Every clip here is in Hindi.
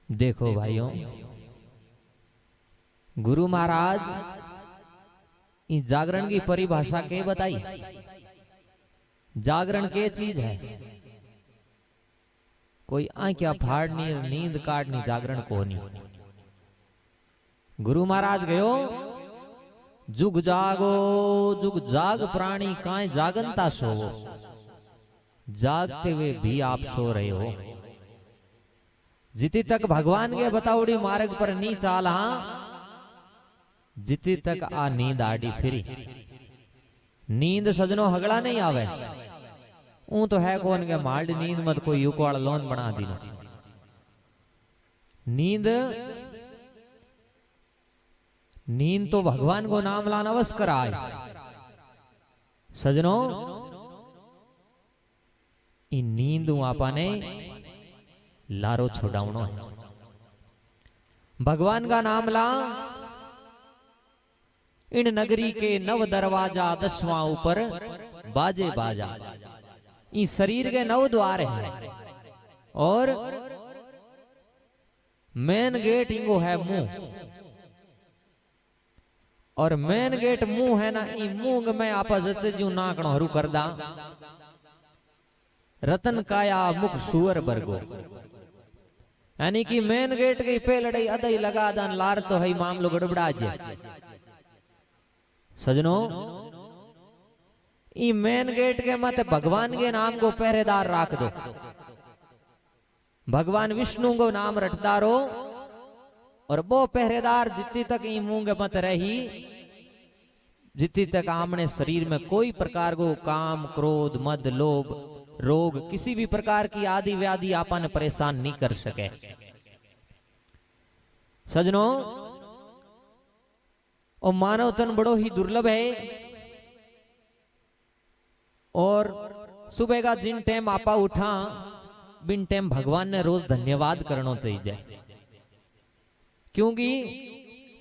देखो भाइयों, गुरु महाराज इस जागरण की परिभाषा के बताई। जागरण के चीज है, कोई आंखिया फाड़नी नींद काटनी जागरण को नहीं। गुरु महाराज गयो जुग जागो जुग जाग प्राणी काए जागनता सोवो, जागते हुए भी आप सो रहे हो। जिति तक भगवान के बताउड़ी मार्ग पर नी चाला, जिति तक आ नींद आड़ी फिरी। नींद सजनो हगड़ा नहीं आवे, ऊ तो है कौन के माल्ड नींद मत कोई युक वाला लोन बना दी। नींद तो भगवान को नाम लाना अवश्य कराए। सजनो इन नींद आपने लारो छोड़ावनो है। भगवान का नाम ला, इन नगरी के नव दरवाजा 10वां ऊपर बाजे बाजा। इस शरीर के 9 द्वार है और मेन गेट इंगो है मुंह, और मेन गेट मुंह है ना। ई मुंह में आपा जचे जू नाकणो हरू कर दा। रतन काया मुख सुअर बरगो, यानी कि मेन गेट के पे लड़ाई अदई लगा दान लार तो है मामलो गड़बड़ा जे। सजनो ई मेन गेट के मत भगवान के नाम को पहरेदार राख दो। भगवान विष्णु को नाम रटदारो और वो पहरेदार जितनी तक ई मुंह के मत रही, जितनी तक आमने शरीर में कोई प्रकार को काम क्रोध मद लोभ रोग किसी भी प्रकार की आदि व्याधि आपन परेशान नहीं कर सके। सजनो और मानव तन बड़ो ही दुर्लभ है, और सुबह का जिन टाइम आपा उठा बिन टाइम भगवान ने रोज धन्यवाद करना चाहिए। क्योंकि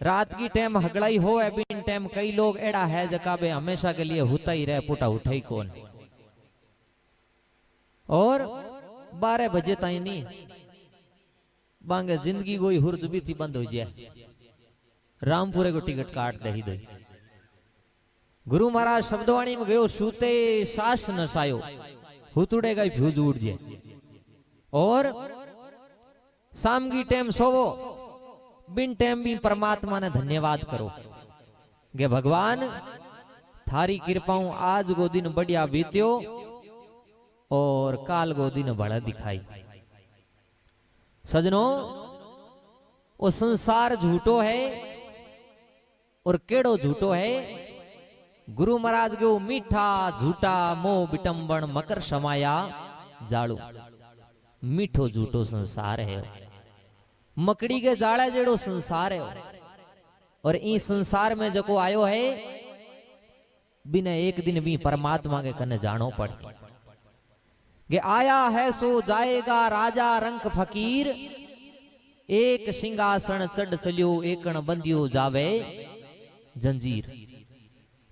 रात की टाइम हगड़ाई हो है बिन टाइम कई लोग एड़ा है जका बे हमेशा के लिए होता ही रहे, पुटा उठा ही कौन। और 12 बजे ताई नहीं बांगे जिंदगी कोई हुर्ज भी थी बंद हो जाए, रामपुरे को टिकट काट दे ही दे। गुरु महाराज शब्दवाणी में गयो सूते सास नसायो, हुतुड़े गई फ्यूज उड़ जाए। और शाम की टाइम सोवो, बिन टाइम भी परमात्मा ने धन्यवाद करो गे भगवान थारी कृपाऊं आज को दिन बढ़िया बीत्यो और काल को दिन बड़ा दिखाई। सजनो वो संसार झूठो है, और केड़ो झूठो है। गुरु महाराज के वो मीठा झूठा मोह बिटंबन मकर समाया जाड़ू, मीठो झूठो संसार है। मकड़ी के जाड़ा जेड़ो संसार है, और इस संसार में जो को आयो है बिना एक दिन भी परमात्मा के कने जानो पड़ कि आया है सो जाएगा राजा रंक फकीर, एक सिंहासन चढ़ चलियो एकण बंदियो जावे जंजीर।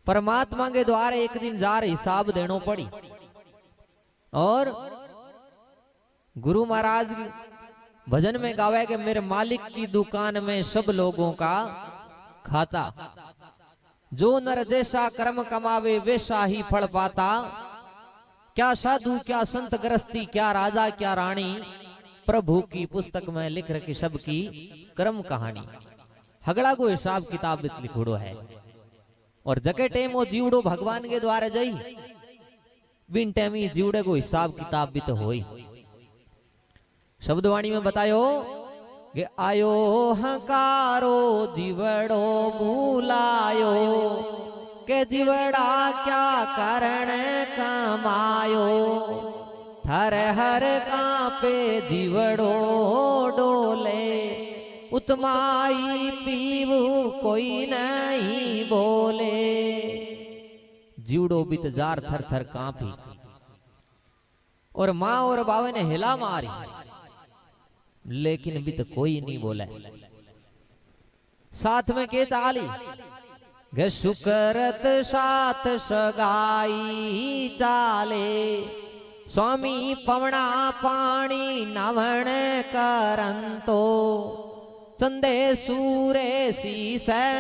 परमात्मा के द्वारे एक दिन जार हिसाब देनो पड़ी। और गुरु महाराज भजन में गावे कि मेरे मालिक की दुकान में सब लोगों का खाता, जो नर जैसा कर्म कमावे वैसा ही फल पाता। क्या साधु क्या संत गृहस्थी क्या राजा क्या रानी, प्रभु की पुस्तक में लिख रखी सबकी कर्म कहानी। हगड़ा को हिसाब किताब लिखोड़ो है, और जके टेम वो जीवड़ो भगवान के द्वारा जाई, बिन टेमी जीवड़े को हिसाब किताब भी तो होई। शब्दवाणी में बतायो कि आयो हकारो जीवड़ो बुलायो, के जीवड़ा क्या करण कमायो। थर हर कांपे जीवड़ो डोले, उतमाई पीवू कोई नहीं बोले। जीवड़ो बित जार थर थर कांपी, और माँ और बावे ने हिला मारी, लेकिन बित कोई नहीं बोला। साथ में के चाली गे सुकरत साथ सगाई चाले, स्वामी पवना पानी नवण करंतो। चंदे सूरे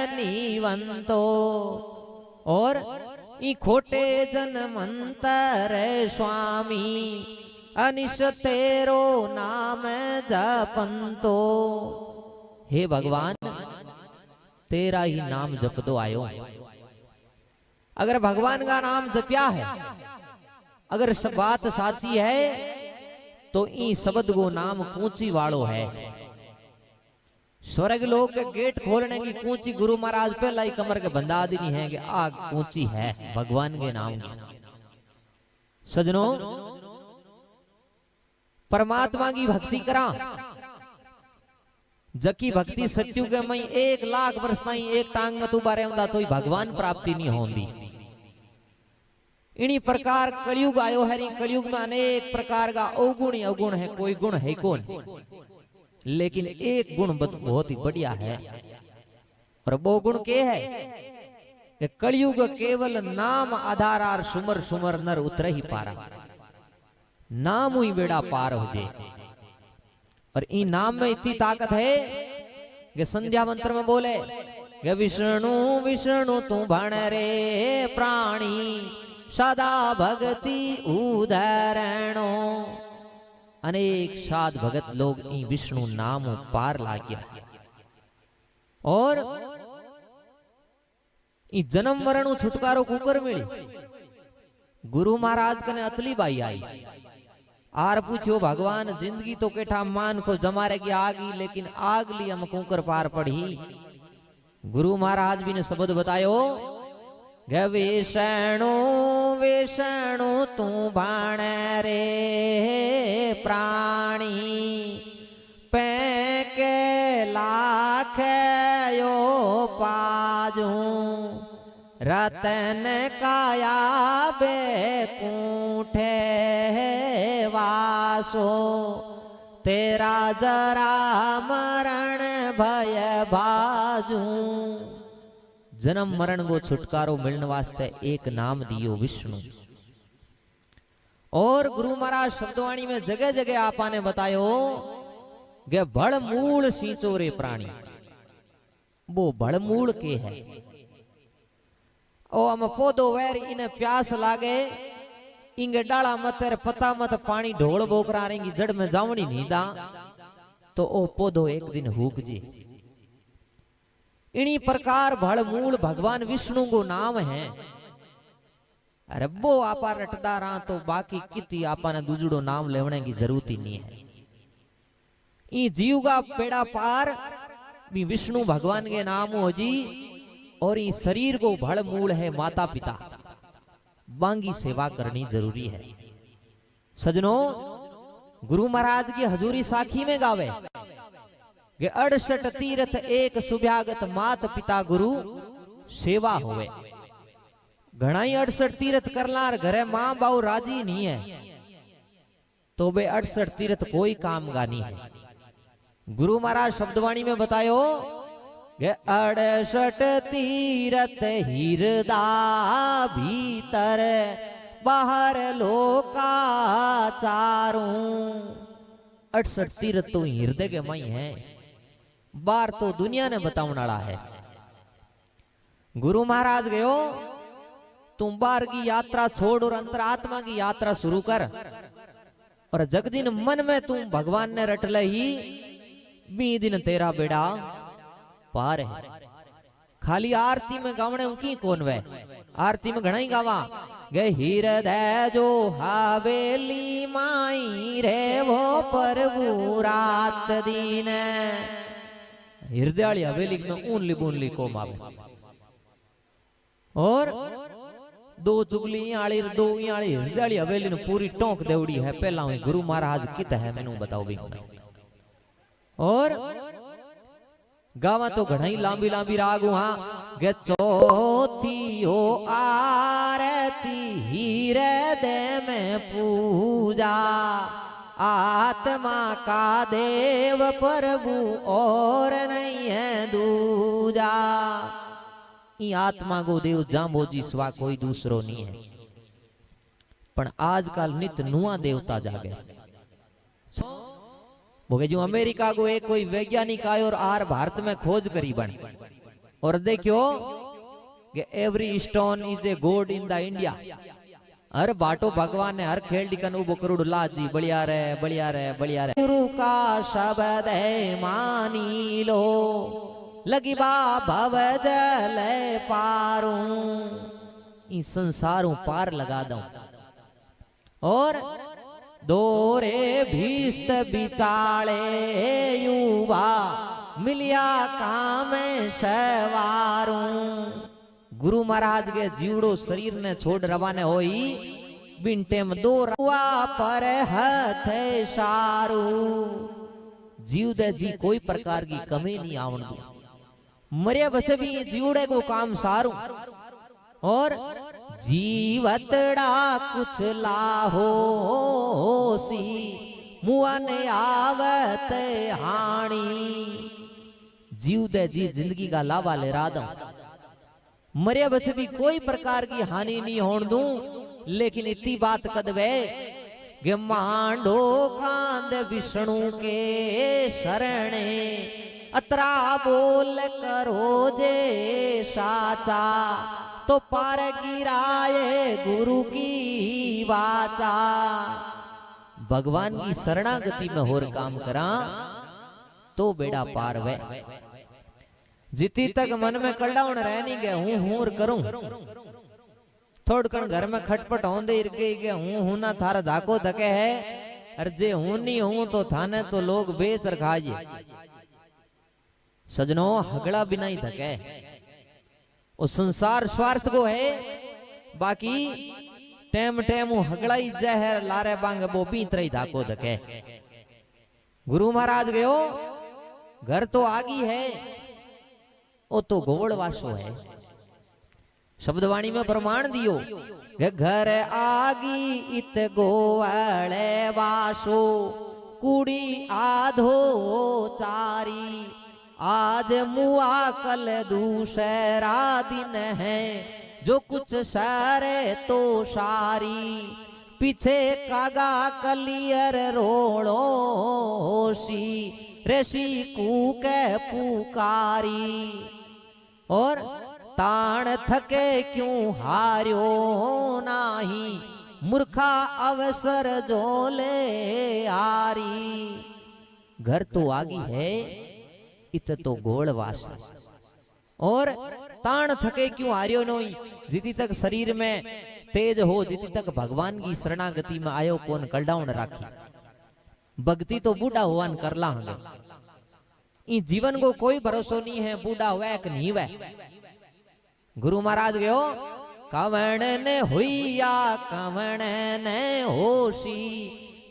नीवंतो और ई खोटे जनमंतर स्वामी अनिश तेरो नाम जपंतो। हे भगवान तेरा ही नाम जप दो आयो। अगर भगवान का नाम जप्या है, अगर सब बात साची है तो ई शब्द को नाम कूची वालो है। स्वर्ग लोक के गेट खोलने की कूची गुरु महाराज पहला ही कमर के बंदा देनी है कि आग कूची है भगवान के नाम की। सजनों परमात्मा की भक्ति करा, जकी भक्ति सत्यु के मई 1 लाख वर्ष ताई एक टांग में तू बारे होंदा तो भगवान प्राप्ति नहीं होंदी। इन्हीं प्रकार कलयुग आयो है। कलयुग में अनेक प्रकार का अवगुण ही अवगुण है, कोई गुण है कौन, लेकिन एक गुण बहुत ही बढ़िया है। और वो गुण के है कि कलयुग केवल नाम आधार सुमर सुमर नर उतर ही पारा, नाम ही बेड़ा पार हो जाए। और इन नाम में इतनी ताकत है कि संध्या मंत्र में बोले कि विष्णु विष्णु तू भण रे प्राणी सदा भक्ति उदाहरणो। अनेक साध भगत लोग इन विष्णु नाम पार लाग्या और इन जन्म मरण छुटकारो कुकर मिली। गुरु महाराज कने अतली बाई आई आर पूछो भगवान जिंदगी तो केठा मान को जमारे की आगी, लेकिन आग ली हम कुकर पार पड़ी। गुरु महाराज भी ने शब्द बतायो विष्णु विष्णु तू भाण रे प्राणी पैके लाख यो पाजू रतन काया बेकूठे वासो तेरा जरा मरण भय बाजू। जन्म मरण को छुटकारो मिलने वास्ते एक नाम दियो विष्णु। और गुरु महाराज शब्दवाणी में जगह जगह आपा ने बतायो कि भड़मूल सींचो रे प्राणी। वो भड़मूल के है ओ हम पौधो वैर इन्हें प्यास लागे इंगे डाला मत पता मत पानी ढोल बोकरा रेंगी जड़ में जावनी नहीं दा तो ओ पौधो एक दिन हुक जी। इन्हीं प्रकार भड़मूल भगवान विष्णु को नाम है। अरे वो आपा रटदा रहा तो बाकी किती आपा ने दूजड़ो नाम लेवने की जरूरत ही नहीं है। ई जीव का पेड़ा पार भी विष्णु भगवान के नाम हो जी। और इस शरीर को भड़मूल है माता पिता, बांगी सेवा करनी जरूरी है। सजनों गुरु महाराज की हजूरी साखी में गावे कि 68 तीर्थ एक सुभ्यागत मात पिता गुरु सेवा होवे। घना ही 68 तीर्थ करलार घरे मां बाऊ राजी नहीं है तो वे 68 तीर्थ कोई काम का नहीं है। गुरु महाराज शब्दवाणी में बतायो 68 तीरथ हिरदा भीतर बाहर लोका चारों। 68 तीरथ तो हृदय के मई है, बार तो दुनिया ने बताने वाला है। गुरु महाराज गयो तुम बार की यात्रा छोड़ और अंतरात्मा की यात्रा शुरू कर। और जगदिन मन में तुम भगवान ने रट ले ही बी दिन तेरा बेड़ा पार है। खाली आरती में गावने की कौन वे, आरती में घना ही गावा गे हृदय जो हवेली माई रे वो प्रभु रात दिन। हृदय वाली हवेली में ऊन ली को मावे और दो चुगली आली दो आली हृदय वाली हवेली ने पूरी टोंक देवड़ी है। पहला हुई गुरु महाराज कित है मैनू बताओ भी। और गावा तो घना ही लांबी लांबी राग वहां गे चौथी हो आरती हृदय में पूजा आत्मा का देव प्रभु और नहीं है दूजा। ई आत्मा को देव जाम्बो जी स्वा कोई दूसरो नहीं है। पण आजकल नित नुआ देवता जागे बोगे जो अमेरिका को एक कोई वैज्ञानिक आयो और आर भारत में खोज करी बन और देखियो कि every stone is a god in the India. हर बाटो भगवान ने हर खेल डिकन उबो करोड़ लाज जी बढ़िया रे बढ़िया रे बढ़िया रे। गुरु का शब्द है मानी लो लगी बा भव जल पारूं इस संसारों पार लगा दूं और दोरे भीस्त बिचाले युवा मिलिया काम सवारूं। गुरु महाराज के जीवड़ो शरीर ने छोड़ रवाने होई बिनटे में दो रुआ पर हथ सारू जीव दे जी कोई प्रकार की कमी नहीं आवण दी मरे बस भी जीवड़े को काम सारू और जीवतड़ा कुछ लाहो सी मुआ ने आवत हाणी। जीव दे जी जिंदगी का लावा ले रादम मरे बच भी कोई प्रकार की हानि नहीं होने दूं लेकिन इतनी बात कदवे गे मांडो कांद विष्णु के शरणे अतरा बोल करो जे साचा तो पार गिराए गुरु की वाचा। भगवान की शरणागति में होर काम करा तो बेड़ा पार वे जिती तक मन में कड़ाउन रह नहीं गए हूं करूं थोड़ कण घर में खटपट होंदे इरके के हूं ना थारा धाको धके है अरे जे हूं नहीं हूं तो थाने तो लोग बेच रखाइए। सजनों हगड़ा बिना ही धके वो संसार स्वार्थ को है बाकी टेम टेम हगड़ा ही जहर लारे बांग वो बीतर ही धाको धके। गुरु महाराज गयो घर तो आगी है वो तो गोवड़ वासो है। शब्दवाणी में प्रमाण दियो घर आगी इत गोवड़े वासो कुड़ी आधो चारी आज मुआ कल दूसरा दिन है जो कुछ सारे तो सारी पीछे कागा कलियर रोड़ो सी ऋषि कूके पुकारी और ताण थके क्यों हार्यो नाही मूर्खा अवसर जो ले आरी। घर तो आगी है इत तो गोड़वास और ताण थके क्यों हार्यो नहीं जिति तक शरीर में तेज हो जिति तक भगवान की शरणागति में आयो कौन कलडाउन राखी भक्ति तो बूढ़ा हुआ करला हंगे जीवन को कोई भरोसा नहीं है बूढ़ा हुआ कि नहीं हुआ। गुरु महाराज गयो कवण ने हुईया कवण ने होशी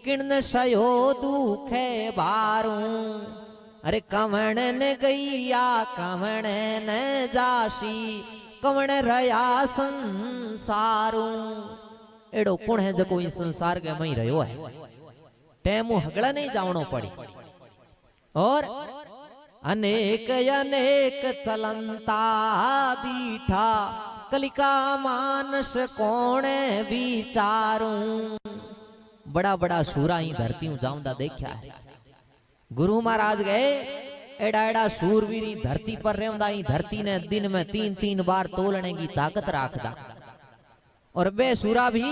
किर्ण सयो दुखे बारू अरे कवण ने गैया कवण ने जासी कवण रया संसारू। एड़ो कौन है जो कोई संसार के मई रहो है टेमू हगड़ा नहीं जावनो पड़ी और अनेक अनेक चलंता दीठा कलिका मानस कोणे विचारूं। बड़ा बड़ा सूरा ही धरती जाऊंदा देखा है। गुरु महाराज गए एड़ा एड़ा सूरवीर धरती पर रेंदा धरती ने दिन में 3-3 बार तोलने की ताकत राखदा और वे सूरा भी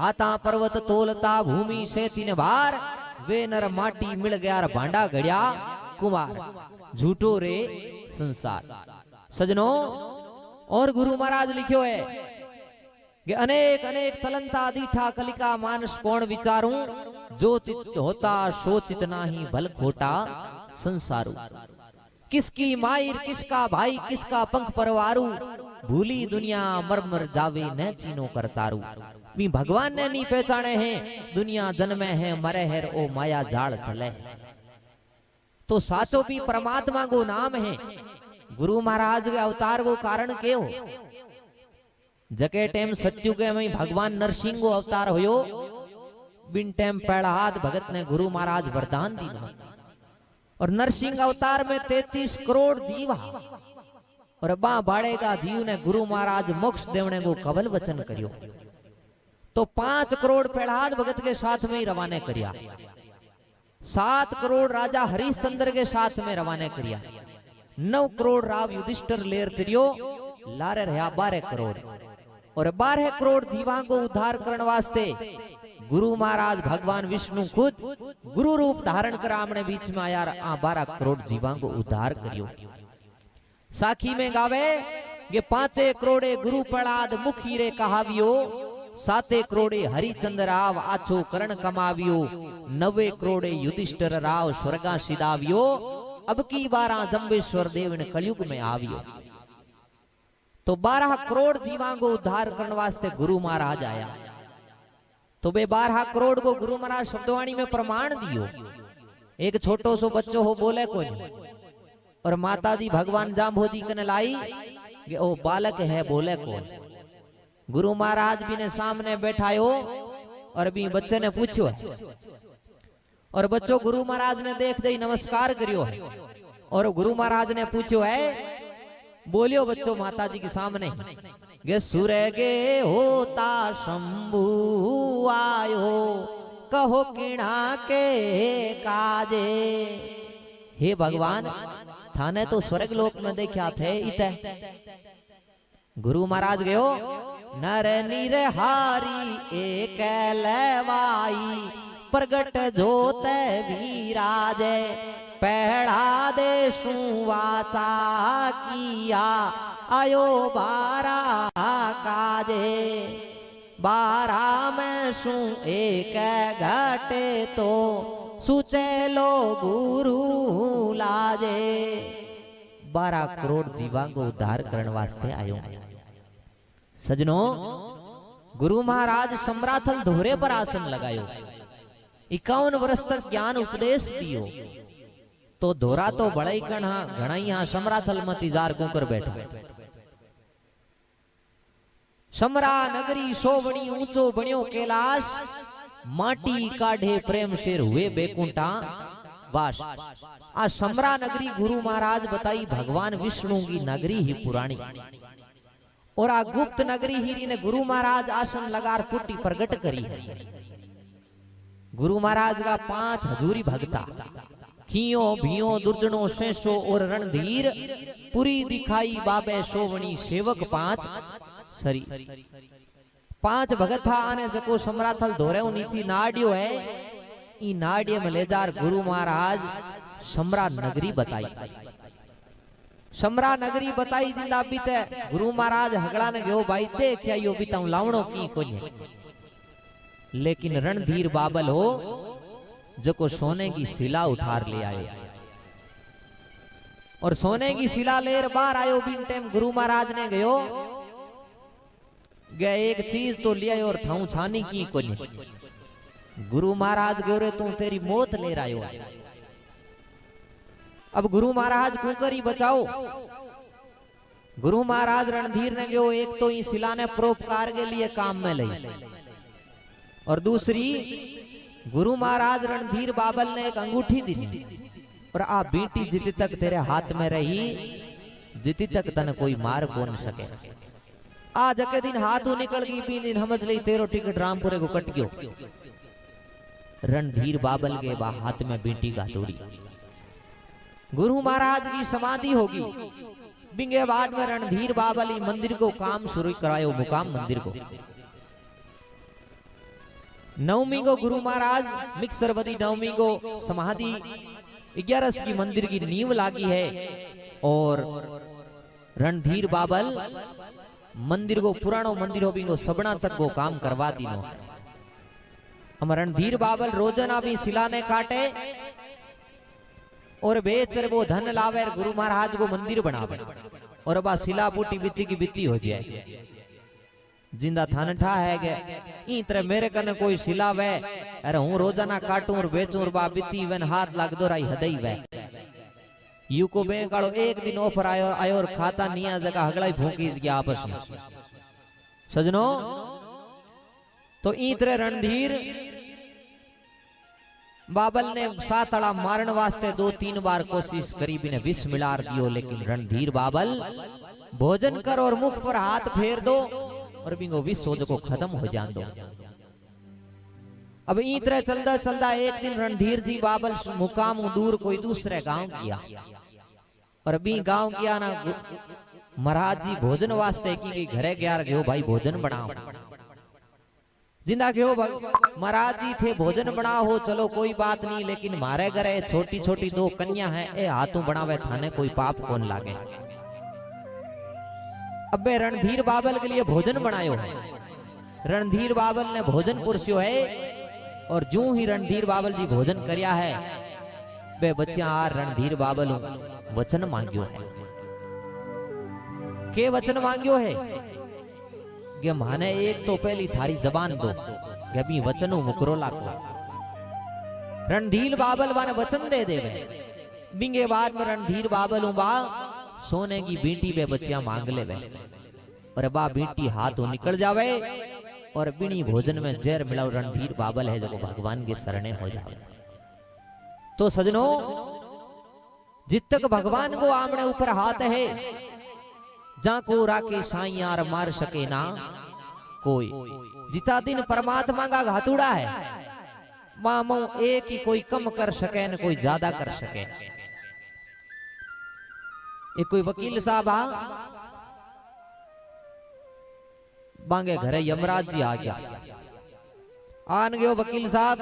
आता पर्वत तोलता भूमि से 3 बार वे नर माटी मिल गया भांडा घड़िया कुमार झूठो रे संसार। सजनों और गुरु महाराज लिखियो है कि अनेक अनेक चलंता दीठा कलिका मानस कौन विचारूं जो चित होता सो चित नाही भल खोटा संसारू। किसकी मायर किसका भाई किसका पंख परवारू भूली दुनिया मर मर जावे न चीनो करतारू। मी भगवान ने नहीं पहचाने हैं दुनिया जन्मे है मरे है ओ माया जाल चले। तो साचो भी परमात्मा को नाम है। गुरु महाराज के अवतार को कारण के हो जके टेम सत्यु के में भगवान नरसिंह को अवतार होयो बिन टेम पहलाद भगत ने गुरु महाराज वरदान दी और नरसिंह अवतार में 33 करोड़ जीव और बा बाड़े का जीव ने गुरु महाराज मोक्ष देवने को कबल वचन करियो तो 5 करोड़ प्रहलाद भगत के साथ में ही रवाने करिया 7 करोड़ राजा हरिश्चंद्र के साथ में रवाना करिया। 9 करोड़ राव युधिष्ठिर लेर तिरियो लारे रहा 12 करोड़ और 12 करोड़ जीवां को उद्धार करने वास्ते गुरु महाराज भगवान विष्णु खुद गुरु रूप धारण कर आमने बीच में आया। 12 करोड़ जीवां को उद्धार करियो। साखी में गावे ये 5 करोड़े गुरु प्रहलाद मुखी रे कहावियो, 7 करोड़े हरिचंद्र राव आछो करण कमावियो, 9 करोड़े युधिष्ठिर राव स्वर्गा सिदावियो, अब की 12 जम्बेश्वर देव ने कलयुग में आवियो। तो 12 करोड़ जीवां को उद्धार करने वास्ते गुरु महाराज आया। तो वे 12 करोड़ को गुरु महाराज शब्दवाणी में प्रमाण दियो। एक छोटो सो बच्चो हो बोले कोई और माता जी भगवान जाम्बोजी कने लाई कि ओ बालक है बोले कौन। गुरु महाराज भी ने सामने बैठायो और भी बच्चे ने पूछो है और बच्चों गुरु महाराज ने देख दे नमस्कार करियो है और गुरु महाराज ने पूछो है बोलियो बच्चों माता जी के सामने गे सूर्य गे होता शंभु आयो कहो किणा के काजे। हे भगवान थाने तो स्वर्ग लोक में देखा थे इते। गुरु महाराज गयो नर निरहारी एक लेवाई प्रगट जोते विराजे पहला दे सुवाचा किया आयो 12 काजे। 12 में सु एक घटे तो सुचेलो गुरु लाजे। 12 करोड़ जीवा को उद्धार करने वास्ते आयो। सजनों गुरु महाराज सम्राथल धोरे पर आसन लगायो। 51 वर्ष तक ज्ञान उपदेश दियो। तो धोरा तो बड़ा ही घना यहाँ सम्राथल मत इंतजार को कर बैठो। समरा नगरी सोवणी ऊंचो बनियो कैलाश माटी काढ़े प्रेम शेर हुए बेकुंठा वास। आ समरा नगरी गुरु महाराज बताई भगवान विष्णु की नगरी ही पुरानी और आ गुप्त नगरी ही ने गुरु महाराज आसन लगार पुटी प्रगट करी है। गुरु महाराज का 5 हजूरी भगता खियो भियो दुर्जनो शेषो और रणधीर पुरी दिखाई बाबे सोवणी सेवक 5 सरी 5 भगत था आने जको सम्राथल धोरे नीची नाडियो है। ई नाडिये में ले जार गुरु महाराज समरा नगरी बताई। समरा नगरी बताई जिंदा बीते गुरु महाराज हगड़ा ने गयो भाई देखिया यो बीता लावणो की कोई। लेकिन रणधीर बाबल हो जको सोने की शिला उठार ले आयो और सोने की शिला लेर बार आयो। बिन टाइम गुरु महाराज ने गयो गए एक चीज तो लिया और थाऊ छानी की कोई। गुरु महाराज गयो रे तू तेरी मौत ले आयो। अब गुरु महाराज कुकरी बचाओ। गुरु महाराज रणधीर ने गयो एक तो इस शिला ने परोपकार के लिए काम में ली और दूसरी गुरु महाराज रणधीर बाबल ने एक अंगूठी दी और आ बीटी जिति तक तेरे हाथ में रही जिति तक तन कोई मार कौन सके। आज के दिन हाथों निकल गई 3 दिन समझ ली तेरो टिकट रामपुरे को कट गयो। रणधीर बाबल के बा हाथ में बीटी का तोड़ी। गुरु महाराज की समाधि होगी बिंगे बाद में रणधीर बाबल मंदिर को काम शुरू करायो मुकाम मंदिर को। नवमी को गुरु महाराज मिक्सरवती नवमी को समाधि 11 की मंदिर की नींव लागी है और रणधीर बाबल मंदिर को पुरानो मंदिर हो बिंगो सबना तक को काम करवा दीनो। हम रणधीर बाबल रोजाना भी शिला ने काटे और बेच वो धन लावे गुरु महाराज को मंदिर बनावे और बा शिला बूटी बित्ती की बित्ती हो जाए। जिंदा थान ठा है के ई तरह मेरे कने कोई शिला वे अरे हूं रोजाना काटूं और बेचूं और बा बित्ती वन हाथ लाग दो राई हदई वे। यू को बैंक वालों एक दिन ऑफर आयो और खाता निया जगह हगलाई भूखी गया आपस में। सजनों तो ई तरह रणधीर बाबल ने 7 अड़ा मारन वास्ते 2-3 बार कोशिश करी भी ने विष मिलार दियो। लेकिन रणधीर बाबल भोजन कर और मुख पर हाथ फेर दो और बिंगो विष हो जो खत्म हो जान दो। अब ई तरह चलता चलता एक दिन रणधीर जी बाबल मुकाम दूर कोई दूसरे गांव किया और बी गांव किया ना महाराज जी भोजन वास्ते की घरे ग्यार गयो भाई भोजन बनाओ जिंदा गयो महाराज जी थे भोजन बनाओ हो चलो कोई बात नहीं लेकिन मारे घरे छोटी छोटी दो कन्या है ए हाथों बनावे थाने कोई पाप कौन लागे। अबे रणधीर बाबल के लिए भोजन बनायो है रणधीर बाबल ने भोजन पुरस्यो है और जो ही रणधीर बाबल जी भोजन करया है बे बच्चा आ रणधीर बाबल वचन मांग्यो है के वचन मांग्यो है कि माने एक तो पहली थारी जबान दो कि अभी वचनों मुकरो लाको रणधीर बाबल माने वचन दे देवे बिंगे बाद में रणधीर बाबल बा सोने की बीटी पे बच्चियां मांग ले और बा बीटी हाथों निकल जावे और बिनी भोजन में जहर मिलाओ रणधीर बाबल है जो भगवान के शरणे हो जावे। तो सजनों जित तक भगवान को आमने ऊपर हाथ है जाको राके साइयार मार सके ना कोई जिता दिन परमात्मा का घातुड़ा है मामो एक ही कोई कम कर सके न कोई ज्यादा कर सके। एक कोई वकील साहब बांगे घरे यमराज जी आ गया आन गयो वकील साहब